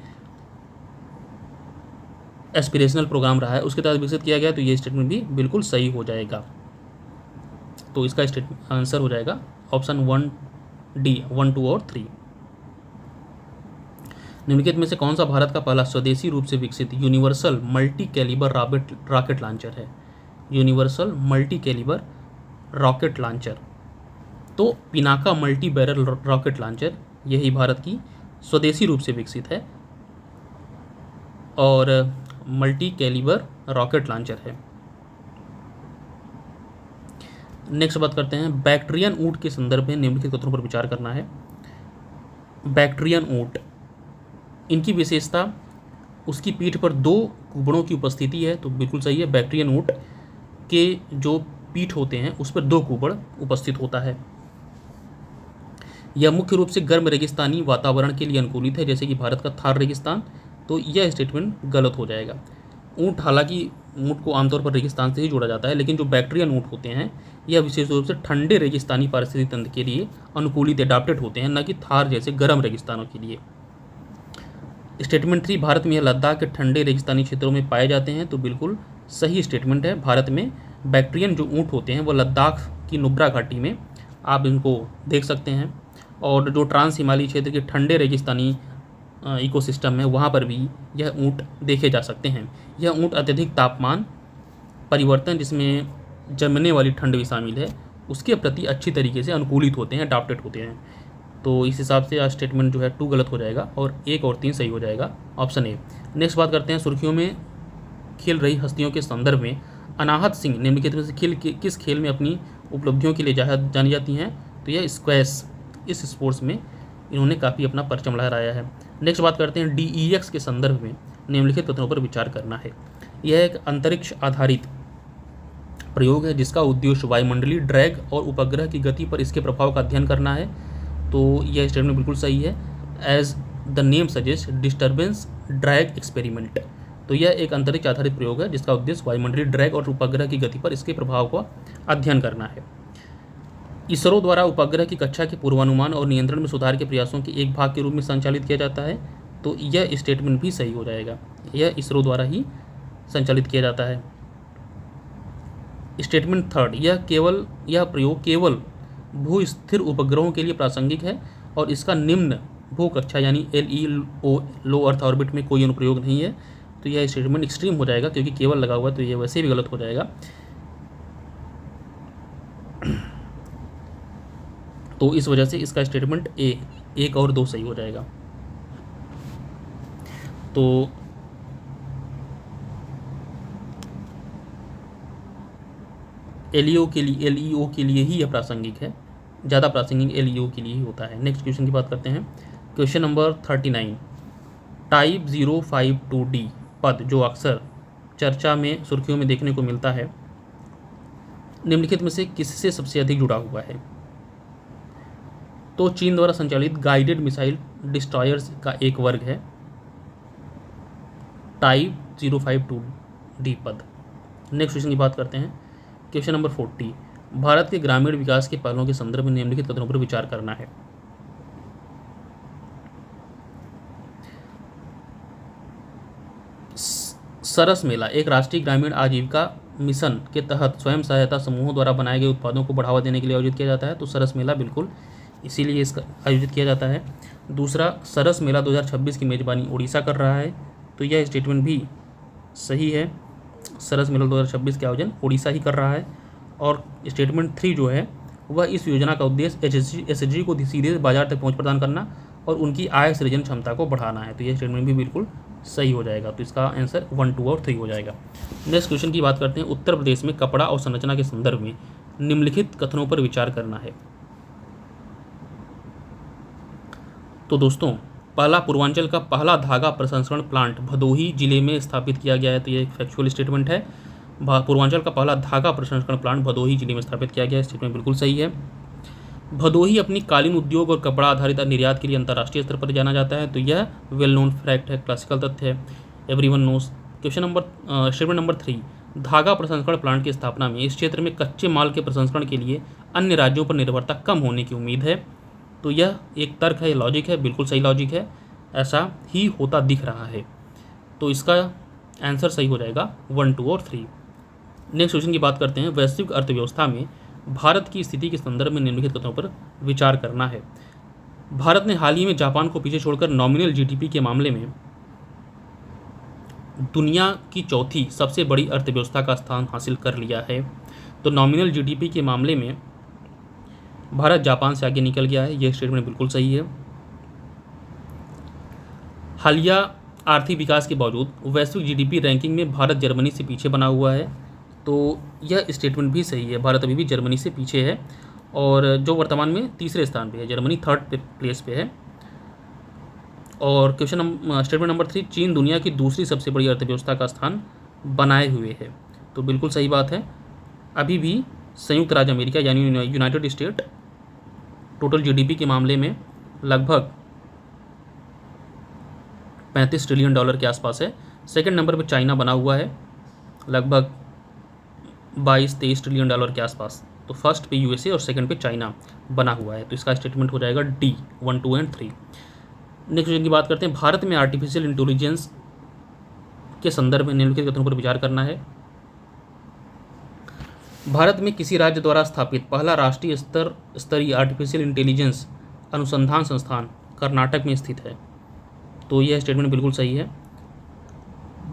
एस्पिरेशनल प्रोग्राम रहा है उसके तहत विकसित किया गया। तो ये स्टेटमेंट भी बिल्कुल सही हो जाएगा। तो इसका आंसर हो जाएगा ऑप्शन 1D, 1, 2 और 3। निम्नलिखित में से कौन सा भारत का पहला स्वदेशी रूप से विकसित universal multi calibre rocket launcher है? Universal multi calibre rocket launcher, तो Pinaka multi barrel rocket launcher यही भारत की स्वदेशी रूप से विकसित है और मल्टी कैलिबर रॉकेट लॉन्चर है। नेक्स्ट बात करते हैं, बैक्ट्रियन ऊँट के संदर्भ में निम्नलिखित कथनों पर विचार करना है। बैक्ट्रियन ऊँट, इनकी विशेषता उसकी पीठ पर 2 कुबड़ों की उपस्थिति है। तो बिल्कुल सही है, बैक्ट्रियन ऊँट के जो पीठ होते हैं उस पर 2 कुबड़ उपस्थित होता है। यह मुख्य रूप से गर्म रेगिस्तानी वातावरण के लिए अनुकूलित है, जैसे कि भारत का थार रेगिस्तान। तो यह स्टेटमेंट गलत हो जाएगा। ऊँट, हालांकि ऊँट को आमतौर पर रेगिस्तान से ही जोड़ा जाता है, लेकिन जो बैक्ट्रियन ऊँट होते हैं यह विशेष रूप से ठंडे रेगिस्तानी पारिस्थितिक तंत्र के लिए अनुकूलित एडाप्टेड होते हैं, न कि थार जैसे गर्म रेगिस्तानों के लिए। स्टेटमेंट 3, भारत में लद्दाख के ठंडे रेगिस्तानी क्षेत्रों में पाए जाते हैं। तो बिल्कुल सही स्टेटमेंट है। भारत में बैक्ट्रियन जो ऊँट होते हैं वो लद्दाख की नुब्रा घाटी में आप इनको देख सकते हैं, और जो ट्रांस हिमालयी क्षेत्र के ठंडे रेगिस्तानी इकोसिस्टम है वहाँ पर भी यह ऊँट देखे जा सकते हैं। यह ऊँट अत्यधिक तापमान परिवर्तन, जिसमें जमने वाली ठंड भी शामिल है, उसके प्रति अच्छी तरीके से अनुकूलित होते हैं, अडाप्टेड होते हैं। तो इस हिसाब से स्टेटमेंट जो है 2 गलत हो जाएगा और 1 और 3 सही हो जाएगा, ऑप्शन ए। नेक्स्ट बात करते हैं, सुर्खियों में खेल रही हस्तियों के संदर्भ में अनाहत सिंह निम्नलिखित में से किस खेल में अपनी उपलब्धियों के लिए जानी जाती हैं। तो यह स्क्वैश, इस स्पोर्ट्स में इन्होंने काफ़ी अपना परचम लहराया है। नेक्स्ट बात करते हैं, DEX के संदर्भ में निम्नलिखित कथनों पर विचार करना है। यह एक अंतरिक्ष आधारित प्रयोग है जिसका उद्देश्य वायुमंडलीय ड्रैग और उपग्रह की गति पर इसके प्रभाव का अध्ययन करना है। तो यह स्टेटमेंट बिल्कुल सही है। As the name suggest, disturbance drag experiment. तो यह एक अंतरिक्ष आधारित प्रयोग है जिसका उद्देश्य वायुमंडलीय ड्रैग और उपग्रह की गति पर इसके प्रभाव का अध्ययन करना है। इसरो द्वारा उपग्रह की कक्षा के पूर्वानुमान और नियंत्रण में सुधार के प्रयासों के एक भाग के रूप में संचालित किया जाता है। तो यह स्टेटमेंट भी सही हो जाएगा, यह इसरो द्वारा ही संचालित किया जाता है। स्टेटमेंट 3, यह प्रयोग केवल भू स्थिर उपग्रहों के लिए प्रासंगिक है और इसका निम्न भू कक्षा यानी LEO, लो अर्थ ऑर्बिट में कोई अनुप्रयोग नहीं है। तो यह स्टेटमेंट एक्सट्रीम हो जाएगा, क्योंकि केवल लगा हुआ है, तो यह वैसे भी गलत हो जाएगा। तो इस वजह से इसका स्टेटमेंट ए, 1 और 2 सही हो जाएगा। तो LEO के लिए ही यह प्रासंगिक है, ज़्यादा प्रासंगिक LEO के लिए ही होता है। नेक्स्ट क्वेश्चन की बात करते हैं, क्वेश्चन नंबर 39, टाइप 052D पद जो अक्सर चर्चा में सुर्खियों में देखने को मिलता है, निम्नलिखित में से किससे सबसे अधिक जुड़ा हुआ है। तो चीन द्वारा संचालित गाइडेड मिसाइल डिस्ट्रॉयर्स का एक वर्ग है टाइप 052D पद। नेक्स्ट क्वेश्चन की बात करते हैं, क्वेश्चन नंबर 40, भारत के ग्रामीण विकास के पहलों के संदर्भ में निम्नलिखित कथनों पर विचार करना है। सरस मेला एक राष्ट्रीय ग्रामीण आजीविका मिशन के तहत स्वयं सहायता समूहों द्वारा बनाए गए उत्पादों को बढ़ावा देने के लिए आयोजित किया जाता है। तो सरस मेला बिल्कुल इसीलिए इसका आयोजित किया जाता है। दूसरा, सरस मेला 2026 की मेजबानी उड़ीसा कर रहा है। तो यह स्टेटमेंट भी सही है, सरस मेला 2026 के आयोजन उड़ीसा ही कर रहा है। और स्टेटमेंट 3 जो है वह इस योजना का उद्देश्य SHG को सीधे बाजार तक पहुंच प्रदान करना और उनकी आय सृजन क्षमता को बढ़ाना है। तो यह स्टेटमेंट भी बिल्कुल सही हो जाएगा। तो इसका आंसर 1, 2 और 3 हो जाएगा। नेक्स्ट क्वेश्चन की बात करते हैं, उत्तर प्रदेश में कपड़ा और संरचना के संदर्भ में निम्नलिखित कथनों पर विचार करना है। तो दोस्तों, पूर्वांचल का पहला धागा प्रसंस्करण प्लांट भदोही जिले में स्थापित किया गया है। तो ये एक फैक्चुअल स्टेटमेंट है। पूर्वांचल का पहला धागा प्रसंस्करण प्लांट भदोही जिले में स्थापित किया गया है, स्टेटमेंट बिल्कुल सही है। भदोही अपनी कालीन उद्योग और कपड़ा आधारित निर्यात के लिए अंतर्राष्ट्रीय स्तर पर जाना जाता है। तो यह वेल नोन फैक्ट है, क्लासिकल तथ्य है, एवरीवन नोस। स्टेटमेंट नंबर 3, धागा प्रसंस्करण प्लांट की स्थापना में इस क्षेत्र में कच्चे माल के प्रसंस्करण के लिए अन्य राज्यों पर निर्भरता कम होने की उम्मीद है। तो यह एक तर्क है, लॉजिक है, बिल्कुल सही लॉजिक है, ऐसा ही होता दिख रहा है। तो इसका आंसर सही हो जाएगा 1, 2 और 3। नेक्स्ट क्वेश्चन की बात करते हैं, वैश्विक अर्थव्यवस्था में भारत की स्थिति के संदर्भ में निम्नलिखित कथनों पर विचार करना है। भारत ने हाल ही में जापान को पीछे छोड़कर नॉमिनल GDP के मामले में दुनिया की चौथी सबसे बड़ी अर्थव्यवस्था का स्थान हासिल कर लिया है। तो नॉमिनल GDP के मामले में भारत जापान से आगे निकल गया है, यह स्टेटमेंट बिल्कुल सही है। हालिया आर्थिक विकास के बावजूद वैश्विक GDP रैंकिंग में भारत जर्मनी से पीछे बना हुआ है। तो यह स्टेटमेंट भी सही है, भारत अभी भी जर्मनी से पीछे है और जो वर्तमान में तीसरे स्थान पे है, जर्मनी 3rd प्लेस पे है। और स्टेटमेंट नंबर 3, चीन दुनिया की दूसरी सबसे बड़ी अर्थव्यवस्था का स्थान बनाए हुए है। तो बिल्कुल सही बात है, अभी भी संयुक्त राज्य अमेरिका यानी यूनाइटेड स्टेट टोटल जीडीपी के मामले में लगभग 35 ट्रिलियन डॉलर के आसपास है। सेकंड नंबर पे चाइना बना हुआ है लगभग 22-23 ट्रिलियन डॉलर के आसपास। तो फर्स्ट पे यूएसए और सेकंड पे चाइना बना हुआ है। तो इसका स्टेटमेंट हो जाएगा डी 1, 2 एंड 3। नेक्स्ट क्वेश्चन की बात करते हैं। भारत में आर्टिफिशियल इंटेलिजेंस के संदर्भ में निम्नलिखित कथनों पर विचार करना है। भारत में किसी राज्य द्वारा स्थापित पहला राष्ट्रीय स्तरीय आर्टिफिशियल इंटेलिजेंस अनुसंधान संस्थान कर्नाटक में स्थित है। तो यह स्टेटमेंट बिल्कुल सही है।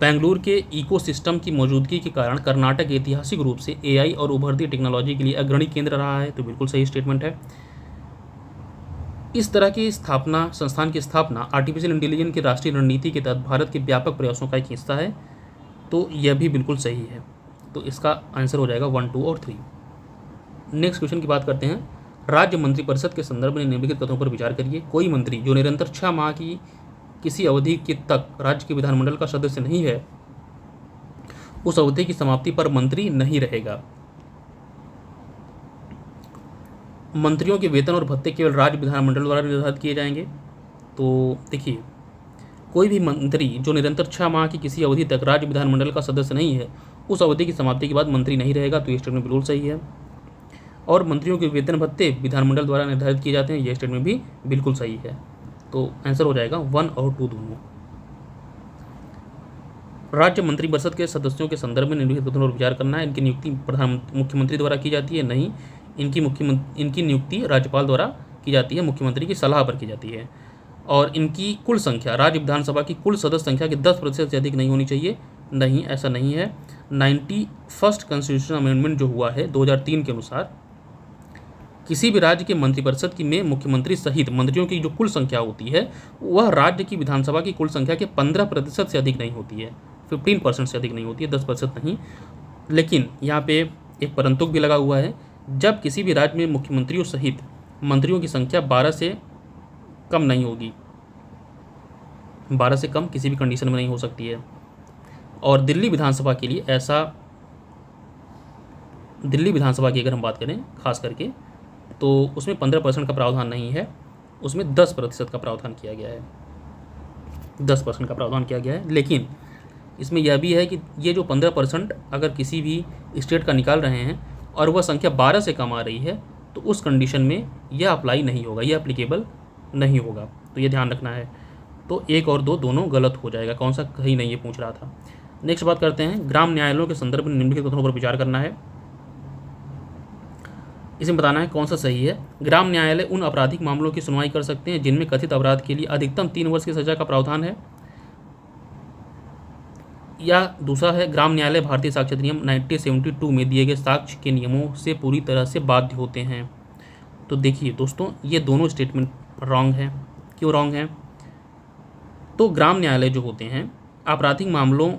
बेंगलुरु के इकोसिस्टम की मौजूदगी के कारण कर्नाटक ऐतिहासिक रूप से एआई और उभरती टेक्नोलॉजी के लिए अग्रणी केंद्र रहा है। तो बिल्कुल सही स्टेटमेंट है। इस तरह की संस्थान की स्थापना आर्टिफिशियल इंटेलिजेंस की राष्ट्रीय रणनीति के तहत भारत के व्यापक प्रयासों का एक हिस्सा है। तो यह भी बिल्कुल सही है। तो इसका आंसर हो जाएगा 1, 2 और 3। नेक्स्ट क्वेश्चन की बात करते हैं। राज्य मंत्रिपरिषद के संदर्भ में निम्नलिखित कथनों पर विचार करिए। कोई मंत्री जो निरंतर 6 माह की किसी अवधि के तक राज्य के विधानमंडल का सदस्य नहीं है, उस अवधि की समाप्ति पर मंत्री नहीं रहेगा। मंत्रियों के वेतन और भत्ते केवल राज्य विधानमंडल द्वारा निर्धारित किए जाएंगे। तो देखिए, कोई भी मंत्री जो निरंतर 6 माह की किसी अवधि तक राज्य विधानमंडल का सदस्य नहीं है, उस अवधि की समाप्ति के बाद मंत्री नहीं रहेगा। तो ये स्टेटमेंट बिल्कुल सही है। और मंत्रियों के वेतन भत्ते विधानमंडल द्वारा निर्धारित किए जाते हैं, यह स्टेटमेंट भी बिल्कुल सही है। तो आंसर हो जाएगा 1 और 2 दोनों। राज्य मंत्रिपरिषद के सदस्यों के संदर्भ में निम्नलिखित कथनों पर विचार करना है। इनकी नियुक्ति मुख्यमंत्री द्वारा की जाती है? नहीं, इनकी नियुक्ति राज्यपाल द्वारा की जाती है, मुख्यमंत्री की सलाह पर की जाती है। और इनकी कुल संख्या राज्य विधानसभा की कुल सदस्य संख्या के 10% से अधिक नहीं होनी चाहिए। नहीं, ऐसा नहीं है। 91st कॉन्स्टिट्यूशन अमेंडमेंट जो हुआ है 2003 के अनुसार किसी भी राज्य के मंत्रिपरिषद की में मुख्यमंत्री सहित मंत्रियों की जो कुल संख्या होती है वह राज्य की विधानसभा की कुल संख्या के 15% से अधिक नहीं होती है, 15% से अधिक नहीं होती है, 10% नहीं। लेकिन यहाँ पे एक परंतुक भी लगा हुआ है। जब किसी भी राज्य में मुख्यमंत्रियों सहित मंत्रियों की संख्या 12 से कम नहीं होगी, 12 से कम किसी भी कंडीशन में नहीं हो सकती है। और दिल्ली विधानसभा के लिए ऐसा, दिल्ली विधानसभा की अगर हम बात करें खास करके, तो उसमें 15% का प्रावधान नहीं है, उसमें 10% का प्रावधान किया गया है, 10% का प्रावधान किया गया है। लेकिन इसमें यह भी है कि ये जो 15% अगर किसी भी स्टेट का निकाल रहे हैं और वह संख्या 12 से कम आ रही है, तो उस कंडीशन में यह अप्लाई नहीं होगा, यह एप्लीकेबल नहीं होगा। तो ये ध्यान रखना है। तो 1 और 2 दोनों गलत हो जाएगा। कौन सा सही नहीं, ये पूछ रहा था। नेक्स्ट बात करते हैं। ग्राम न्यायालयों के संदर्भ में निम्नलिखित कथनों पर विचार करना है। इसमें बताना है कौन सा सही है। ग्राम न्यायालय उन आपराधिक मामलों की सुनवाई कर सकते हैं जिनमें कथित अपराध के लिए अधिकतम 3 वर्ष की सजा का प्रावधान है। या दूसरा है, ग्राम न्यायालय भारतीय साक्ष्य अधिनियम 1972 में दिए गए साक्ष्य के नियमों से पूरी तरह से बाध्य होते हैं। तो देखिए दोस्तों, ये दोनों स्टेटमेंट रॉन्ग है। क्यों रॉन्ग है? तो ग्राम न्यायालय जो होते हैं आपराधिक मामलों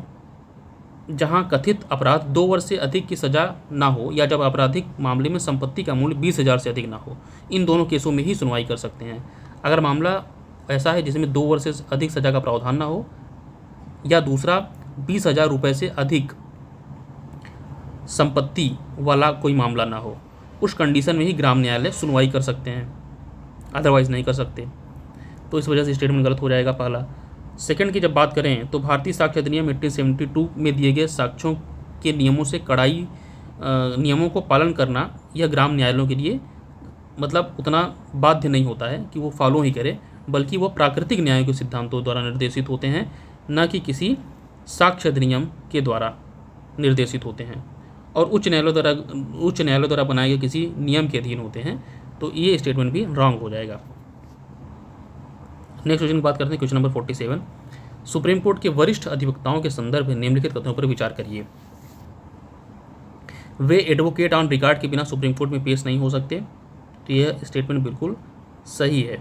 जहां कथित अपराध 2 वर्ष से अधिक की सजा ना हो, या जब आपराधिक मामले में संपत्ति का मूल्य 20,000 से अधिक ना हो, इन दोनों केसों में ही सुनवाई कर सकते हैं। अगर मामला ऐसा है जिसमें 2 वर्ष से अधिक सजा का प्रावधान ना हो, या दूसरा 20,000 रुपये से अधिक संपत्ति वाला कोई मामला ना हो, उस कंडीशन में ही ग्राम न्यायालय सुनवाई कर सकते हैं, अदरवाइज़ नहीं कर सकते। तो इस वजह से स्टेटमेंट गलत हो जाएगा पहला। सेकंड की जब बात करें तो भारतीय साक्ष्य अधिनियम 1872 में दिए गए साक्ष्यों के नियमों से कड़ाई नियमों को पालन करना यह ग्राम न्यायालयों के लिए मतलब उतना बाध्य नहीं होता है कि वो फॉलो ही करें, बल्कि वो प्राकृतिक न्याय के सिद्धांतों द्वारा निर्देशित होते हैं, न कि किसी साक्ष्य अधिनियम के द्वारा निर्देशित होते हैं, और उच्च न्यायालय द्वारा बनाए गए किसी नियम के अधीन होते हैं। तो ये स्टेटमेंट भी रॉन्ग हो जाएगा। नेक्स्ट क्वेश्चन की बात करते हैं, क्वेश्चन नंबर 47। सुप्रीम कोर्ट के वरिष्ठ अधिवक्ताओं के संदर्भ में निम्नलिखित कथनों पर विचार करिए। वे एडवोकेट ऑन रिकॉर्ड के बिना सुप्रीम कोर्ट में पेश नहीं हो सकते। तो यह स्टेटमेंट बिल्कुल सही है।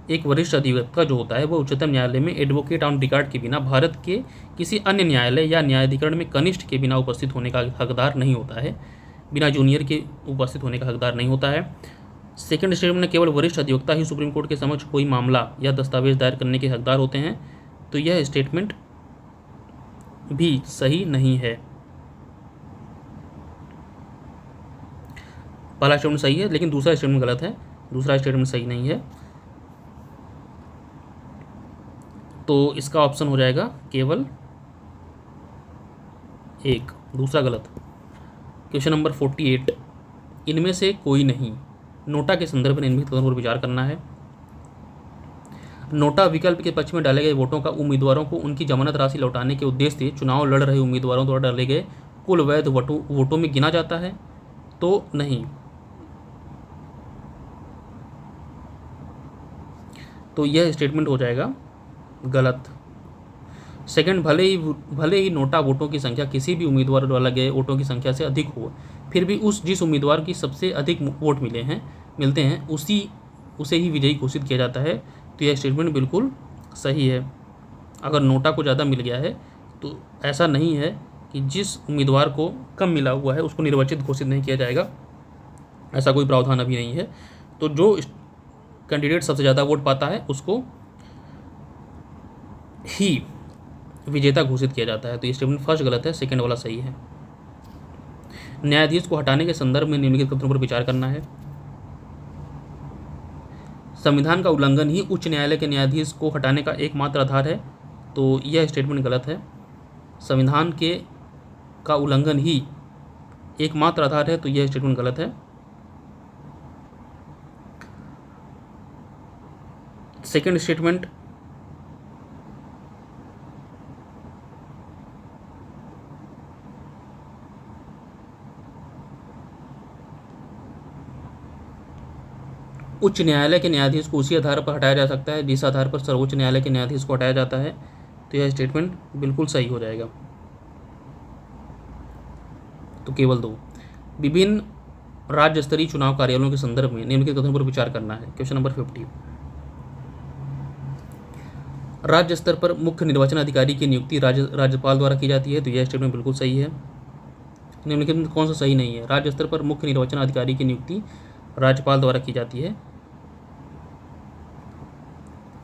एक वरिष्ठ अधिवक्ता जो होता है वह उच्चतम न्यायालय में एडवोकेट ऑन रिकॉर्ड के बिना भारत के किसी अन्य न्यायालय या न्यायाधिकरण में कनिष्ठ के बिना उपस्थित होने का हकदार नहीं होता है, बिना जूनियर के उपस्थित होने का हकदार नहीं होता है। सेकंड स्टेटमेंट में केवल वरिष्ठ अधिवक्ता ही सुप्रीम कोर्ट के समक्ष कोई मामला या दस्तावेज दायर करने के हकदार होते हैं। तो यह स्टेटमेंट भी सही नहीं है। पहला स्टेटमेंट सही है लेकिन दूसरा स्टेटमेंट गलत है। दूसरा स्टेटमेंट सही नहीं है, तो इसका ऑप्शन हो जाएगा केवल एक, दूसरा गलत। क्वेश्चन नंबर 48, इनमें से कोई नहीं। नोटा के संदर्भ में निम्नलिखित कथनों पर विचार करना है। नोटा विकल्प के पक्ष में डाले गए वोटों का उम्मीदवारों को उनकी जमानत राशि लौटाने के उद्देश्य से चुनाव लड़ रहे उम्मीदवारों द्वारा डाले गए कुल वैध वोटों में गिना जाता है, तो नहीं। तो यह स्टेटमेंट हो जाएगा गलत। सेकंड, भले ही नोटा वोटों की संख्या किसी भी उम्मीदवार द्वारा गए वोटों की संख्या से अधिक हो, फिर भी जिस उम्मीदवार की सबसे अधिक वोट मिलते हैं उसे ही विजयी घोषित किया जाता है। तो यह स्टेटमेंट बिल्कुल सही है। अगर नोटा को ज़्यादा मिल गया है तो ऐसा नहीं है कि जिस उम्मीदवार को कम मिला हुआ है उसको निर्वाचित घोषित नहीं किया जाएगा, ऐसा कोई प्रावधान अभी नहीं है। तो जो कैंडिडेट सबसे ज़्यादा वोट पाता है उसको ही विजेता घोषित किया जाता है। तो ये स्टेटमेंट फर्स्ट गलत है, सेकंड वाला सही है। न्यायाधीश को हटाने के संदर्भ में निम्नलिखित कथनों पर विचार करना है। संविधान का उल्लंघन ही उच्च न्यायालय के न्यायाधीश को हटाने का एकमात्र आधार है, तो यह स्टेटमेंट गलत है। संविधान का उल्लंघन ही एकमात्र आधार है, तो यह स्टेटमेंट गलत है। सेकंड स्टेटमेंट, उच्च न्यायालय के न्यायाधीश को उसी आधार पर हटाया जा सकता है जिस आधार पर सर्वोच्च न्यायालय के न्यायाधीश को हटाया जाता है, तो यह स्टेटमेंट बिल्कुल सही हो जाएगा। तो केवल 2, विभिन्न राज्य स्तरीय चुनाव कार्यालयों के संदर्भ में निम्नलिखित कथनों पर विचार करना है। क्वेश्चन नंबर 50, राज्य स्तर पर मुख्य निर्वाचन अधिकारी की नियुक्ति राज्यपाल द्वारा की जाती है, तो यह स्टेटमेंट बिल्कुल सही है। निम्नलिखित में कौन सा सही नहीं है? राज्य स्तर पर मुख्य निर्वाचन अधिकारी की नियुक्ति राज्यपाल द्वारा की जाती है,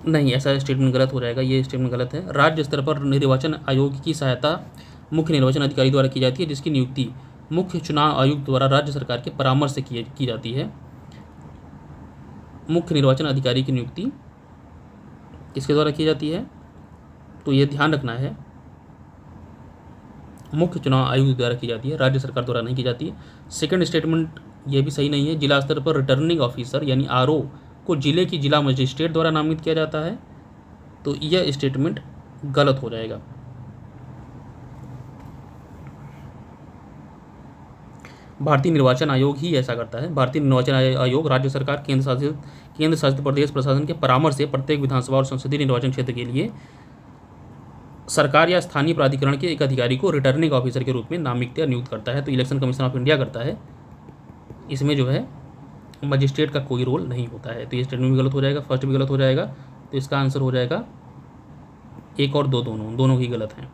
नहीं, ऐसा स्टेटमेंट गलत हो जाएगा, ये स्टेटमेंट गलत है। राज्य स्तर पर निर्वाचन आयोग की सहायता मुख्य निर्वाचन अधिकारी द्वारा की जाती है, जिसकी नियुक्ति मुख्य चुनाव आयुक्त द्वारा राज्य सरकार के परामर्श से की जाती है। मुख्य निर्वाचन अधिकारी की नियुक्ति किसके द्वारा की जाती है? तो ये ध्यान रखना है, मुख्य चुनाव आयुक्त द्वारा की जाती है, राज्य सरकार द्वारा नहीं की जाती है। सेकंड स्टेटमेंट ये भी सही नहीं है। जिला स्तर पर रिटर्निंग ऑफिसर यानी आरओ को जिले की जिला मजिस्ट्रेट द्वारा नामित किया जाता है, तो यह स्टेटमेंट गलत हो जाएगा। भारतीय निर्वाचन आयोग ही ऐसा करता है। भारतीय निर्वाचन आयोग राज्य सरकार, केंद्र शासित प्रदेश प्रशासन के परामर्श से प्रत्येक विधानसभा और संसदीय निर्वाचन क्षेत्र के लिए सरकार या स्थानीय प्राधिकरण के एक अधिकारी को रिटर्निंग ऑफिसर के रूप में नामित या नियुक्त करता है। तो इलेक्शन कमीशन ऑफ इंडिया करता है, इसमें जो है मजिस्ट्रेट का कोई रोल नहीं होता है। तो ये स्टेटमेंट भी गलत हो जाएगा, फर्स्ट भी गलत हो जाएगा। तो इसका आंसर हो जाएगा 1 और 2, दोनों ही गलत हैं।